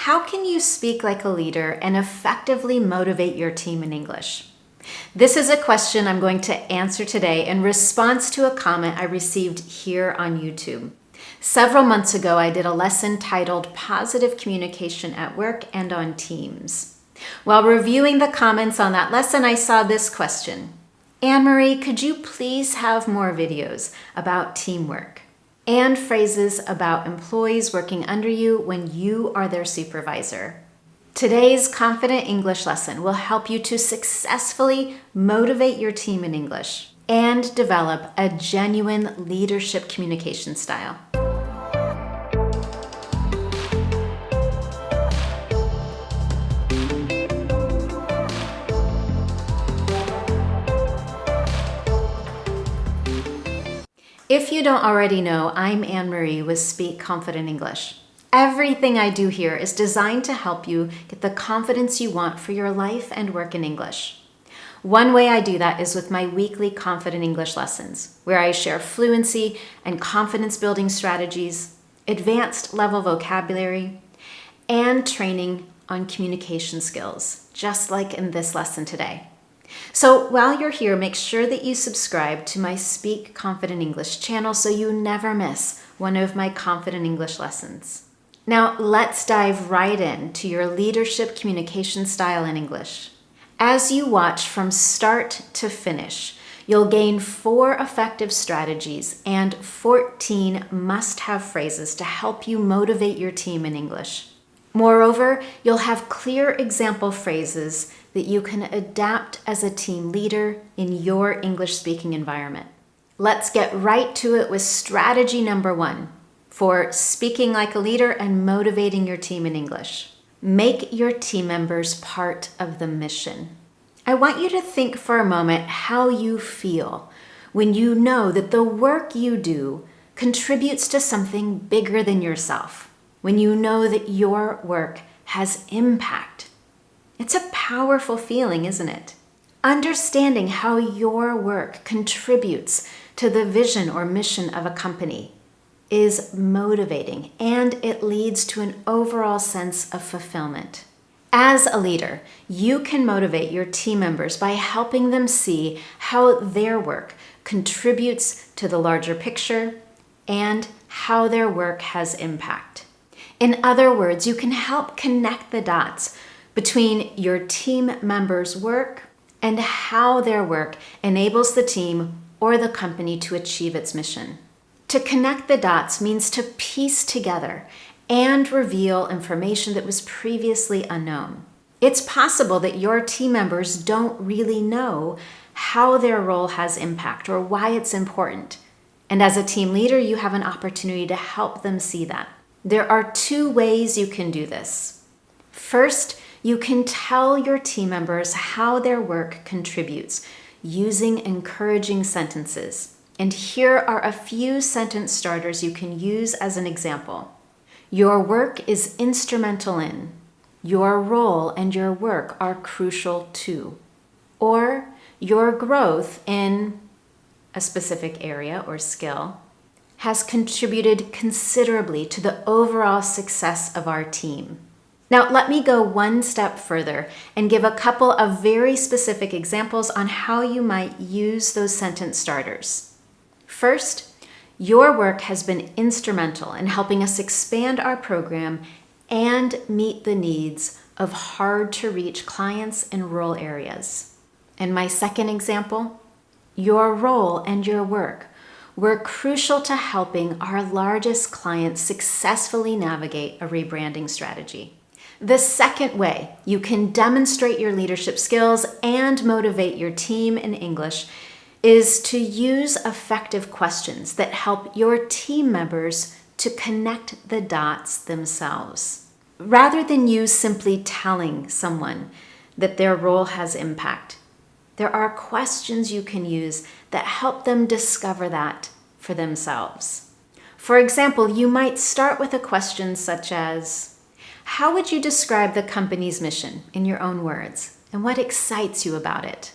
How can you speak like a leader and effectively motivate your team in English? This is a question I'm going to answer today in response to a comment I received here on YouTube. Several months ago, I did a lesson titled Positive Communication at Work and on Teams. While reviewing the comments on that lesson, I saw this question. Anne-Marie, could you please have more videos about teamwork and phrases about employees working under you when you are their supervisor? Today's Confident English lesson will help you to successfully motivate your team in English and develop a genuine leadership communication style. If you don't already know, I'm Anne-Marie with Speak Confident English. Everything I do here is designed to help you get the confidence you want for your life and work in English. One way I do that is with my weekly Confident English lessons, where I share fluency and confidence building strategies, advanced level vocabulary, and training on communication skills, just like in this lesson today. So while you're here, make sure that you subscribe to my Speak Confident English channel so you never miss one of my Confident English lessons. Now let's dive right into your leadership communication style in English. As you watch from start to finish, you'll gain 4 effective strategies and 14 must-have phrases to help you motivate your team in English. Moreover, you'll have clear example phrases that you can adapt as a team leader in your English-speaking environment. Let's get right to it with strategy number 1 for speaking like a leader and motivating your team in English. Make your team members part of the mission. I want you to think for a moment how you feel when you know that the work you do contributes to something bigger than yourself, when you know that your work has impact. It's a powerful feeling, isn't it? Understanding how your work contributes to the vision or mission of a company is motivating, and it leads to an overall sense of fulfillment. As a leader, you can motivate your team members by helping them see how their work contributes to the larger picture and how their work has impact. In other words, you can help connect the dots between your team members' work and how their work enables the team or the company to achieve its mission. To connect the dots means to piece together and reveal information that was previously unknown. It's possible that your team members don't really know how their role has impact or why it's important. And as a team leader, you have an opportunity to help them see that. There are 2 ways you can do this. First, you can tell your team members how their work contributes using encouraging sentences. And here are a few sentence starters you can use as an example. Your work is instrumental in. Your role and your work are crucial to. Or your growth in a specific area or skill has contributed considerably to the overall success of our team. Now, let me go one step further and give a couple of very specific examples on how you might use those sentence starters. First, your work has been instrumental in helping us expand our program and meet the needs of hard-to-reach clients in rural areas. And my second example, your role and your work were crucial to helping our largest clients successfully navigate a rebranding strategy. The second way you can demonstrate your leadership skills and motivate your team in English is to use effective questions that help your team members to connect the dots themselves. Rather than you simply telling someone that their role has impact, there are questions you can use that help them discover that for themselves. For example, you might start with a question such as, how would you describe the company's mission in your own words, and what excites you about it?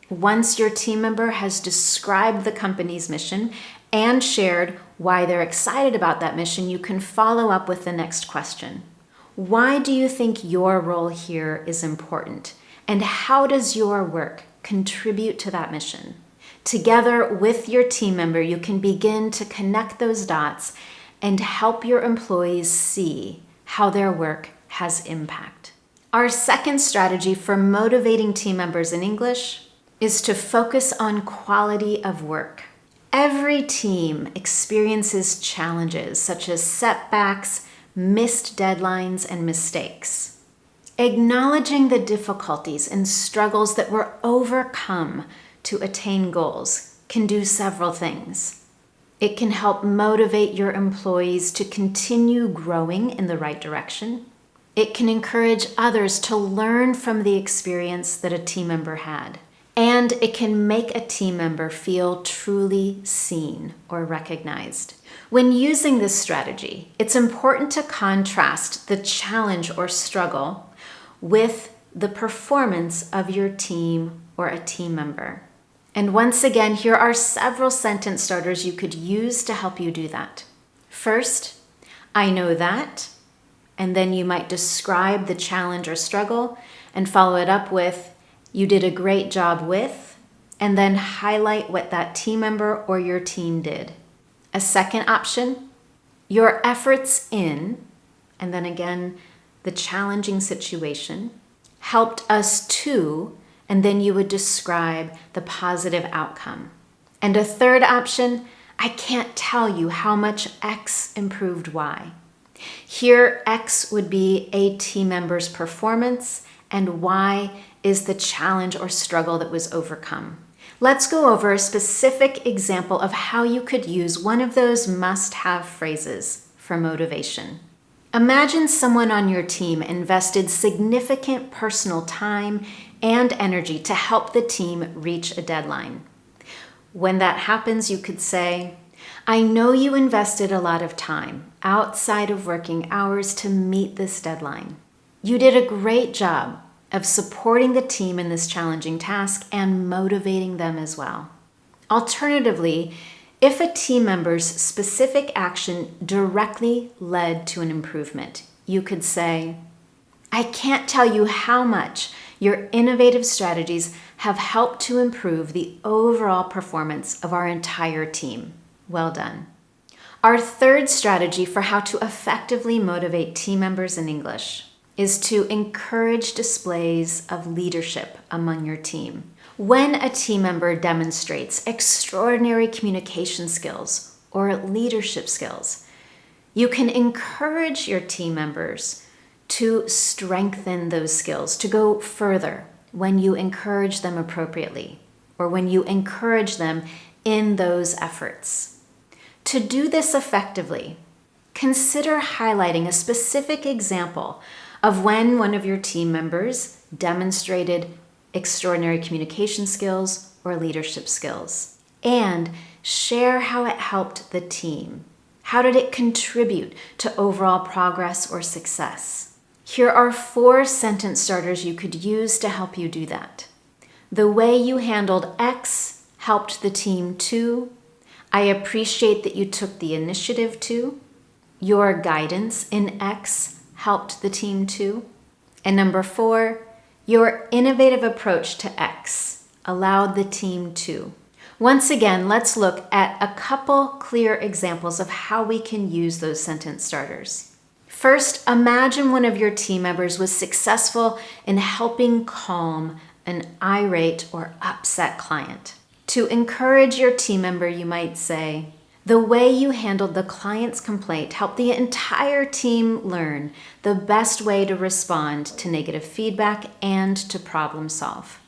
Once your team member has described the company's mission and shared why they're excited about that mission, you can follow up with the next question. Why do you think your role here is important? And how does your work contribute to that mission? Together with your team member, you can begin to connect those dots and help your employees see how their work has impact. Our second strategy for motivating team members in English is to focus on quality of work. Every team experiences challenges such as setbacks, missed deadlines, and mistakes. Acknowledging the difficulties and struggles that were overcome to attain goals can do several things. It can help motivate your employees to continue growing in the right direction. It can encourage others to learn from the experience that a team member had. And it can make a team member feel truly seen or recognized. When using this strategy, it's important to contrast the challenge or struggle with the performance of your team or a team member. And once again, here are several sentence starters you could use to help you do that. First, I know that, and then you might describe the challenge or struggle and follow it up with, you did a great job with, and then highlight what that team member or your team did. A second option, your efforts in, and then again, the challenging situation, helped us to, and then you would describe the positive outcome. And a third option, I can't tell you how much X improved Y. Here, X would be a team member's performance, and Y is the challenge or struggle that was overcome. Let's go over a specific example of how you could use one of those must-have phrases for motivation. Imagine someone on your team invested significant personal time and energy to help the team reach a deadline. When that happens, you could say, I know you invested a lot of time outside of working hours to meet this deadline. You did a great job of supporting the team in this challenging task and motivating them as well. Alternatively, if a team member's specific action directly led to an improvement, you could say, I can't tell you how much your innovative strategies have helped to improve the overall performance of our entire team. Well done. Our third strategy for how to effectively motivate team members in English is to encourage displays of leadership among your team. When a team member demonstrates extraordinary communication skills or leadership skills, you can encourage your team members to strengthen those skills, to go further when you encourage them appropriately or when you encourage them in those efforts. To do this effectively, consider highlighting a specific example of when one of your team members demonstrated extraordinary communication skills or leadership skills, and share how it helped the team. How did it contribute to overall progress or success? Here are 4 sentence starters you could use to help you do that. The way you handled X helped the team to. I appreciate that you took the initiative to. Your guidance in X helped the team to. And number 4, your innovative approach to X allowed the team to. Once again, let's look at a couple clear examples of how we can use those sentence starters. First, imagine one of your team members was successful in helping calm an irate or upset client. To encourage your team member, you might say, the way you handled the client's complaint helped the entire team learn the best way to respond to negative feedback and to problem solve.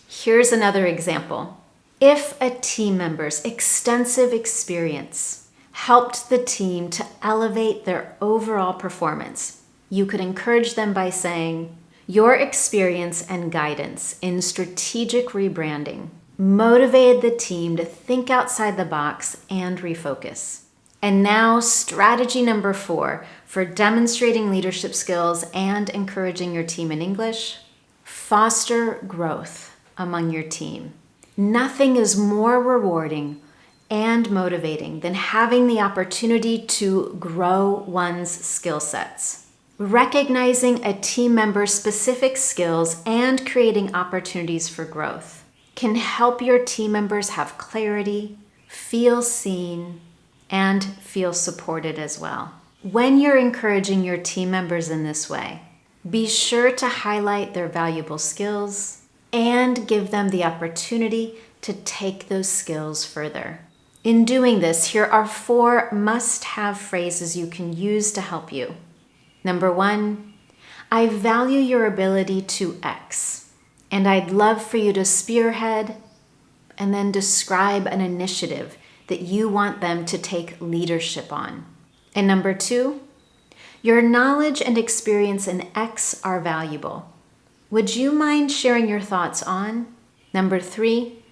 Here's another example. If a team member's extensive experience helped the team to elevate their overall performance, you could encourage them by saying, your experience and guidance in strategic rebranding motivated the team to think outside the box and refocus. And now, strategy number 4 for demonstrating leadership skills and encouraging your team in English: foster growth among your team. Nothing is more rewarding and motivating than having the opportunity to grow one's skill sets. Recognizing a team member's specific skills and creating opportunities for growth can help your team members have clarity, feel seen, and feel supported as well. When you're encouraging your team members in this way, be sure to highlight their valuable skills and give them the opportunity to take those skills further. In doing this, here are 4 must-have phrases you can use to help you. Number 1, I value your ability to X, and I'd love for you to spearhead and then describe an initiative that you want them to take leadership on. And number 2, your knowledge and experience in X are valuable. Would you mind sharing your thoughts on? Number 3,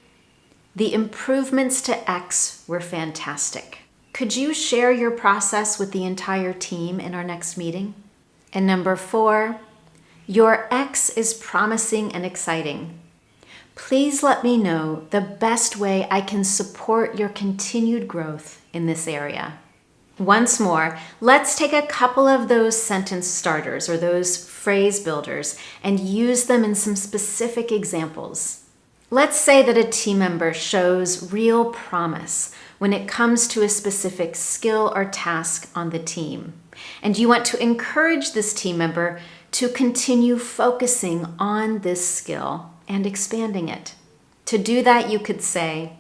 the improvements to X were fantastic. Could you share your process with the entire team in our next meeting? And number 4, your X is promising and exciting. Please let me know the best way I can support your continued growth in this area. Once more, let's take a couple of those sentence starters or those phrase builders and use them in some specific examples. Let's say that a team member shows real promise when it comes to a specific skill or task on the team, and you want to encourage this team member to continue focusing on this skill and expanding it. To do that, you could say,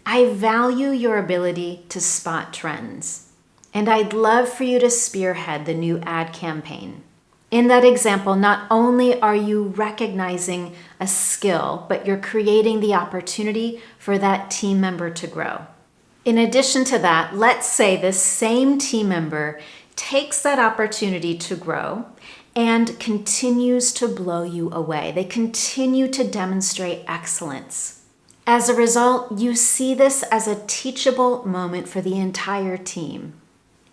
I value your ability to spot trends, and I'd love for you to spearhead the new ad campaign. In that example, not only are you recognizing a skill, but you're creating the opportunity for that team member to grow. In addition to that, let's say this same team member takes that opportunity to grow and continues to blow you away. They continue to demonstrate excellence. As a result, you see this as a teachable moment for the entire team.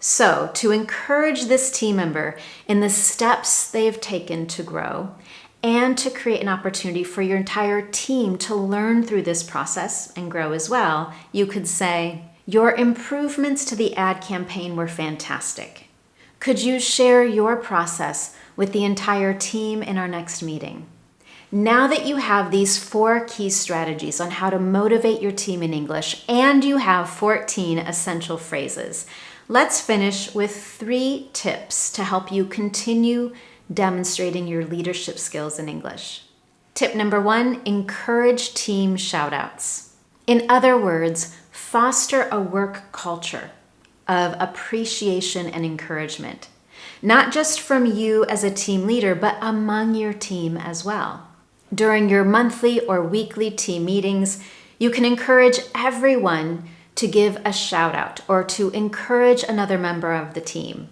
So, to encourage this team member in the steps they've taken to grow and to create an opportunity for your entire team to learn through this process and grow as well, you could say, your improvements to the ad campaign were fantastic. Could you share your process with the entire team in our next meeting? Now that you have these 4 key strategies on how to motivate your team in English and you have 14 essential phrases, let's finish with 3 tips to help you continue demonstrating your leadership skills in English. Tip number 1, encourage team shoutouts. In other words, foster a work culture of appreciation and encouragement, not just from you as a team leader, but among your team as well. During your monthly or weekly team meetings, you can encourage everyone to give a shout out or to encourage another member of the team.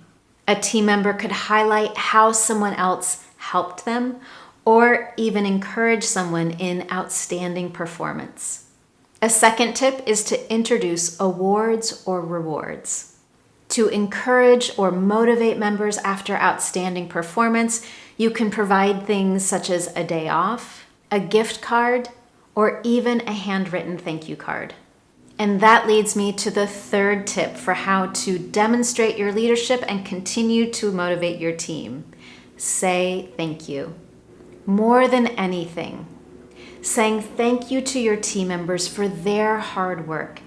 A team member could highlight how someone else helped them or even encourage someone in outstanding performance. A second tip is to introduce awards or rewards. To encourage or motivate members after outstanding performance, you can provide things such as a day off, a gift card, or even a handwritten thank you card. And that leads me to the 3rd tip for how to demonstrate your leadership and continue to motivate your team. Say thank you. More than anything, saying thank you to your team members for their hard work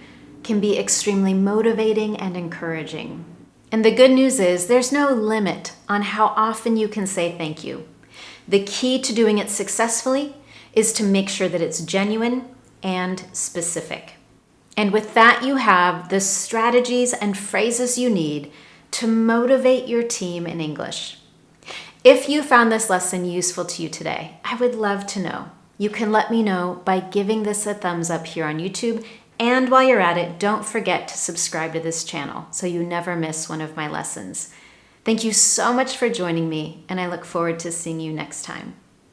can be extremely motivating and encouraging. And the good news is there's no limit on how often you can say thank you. The key to doing it successfully is to make sure that it's genuine and specific. And with that, you have the strategies and phrases you need to motivate your team in English. If you found this lesson useful to you today, I would love to know. You can let me know by giving this a thumbs up here on YouTube. And while you're at it, don't forget to subscribe to this channel so you never miss one of my lessons. Thank you so much for joining me, and I look forward to seeing you next time.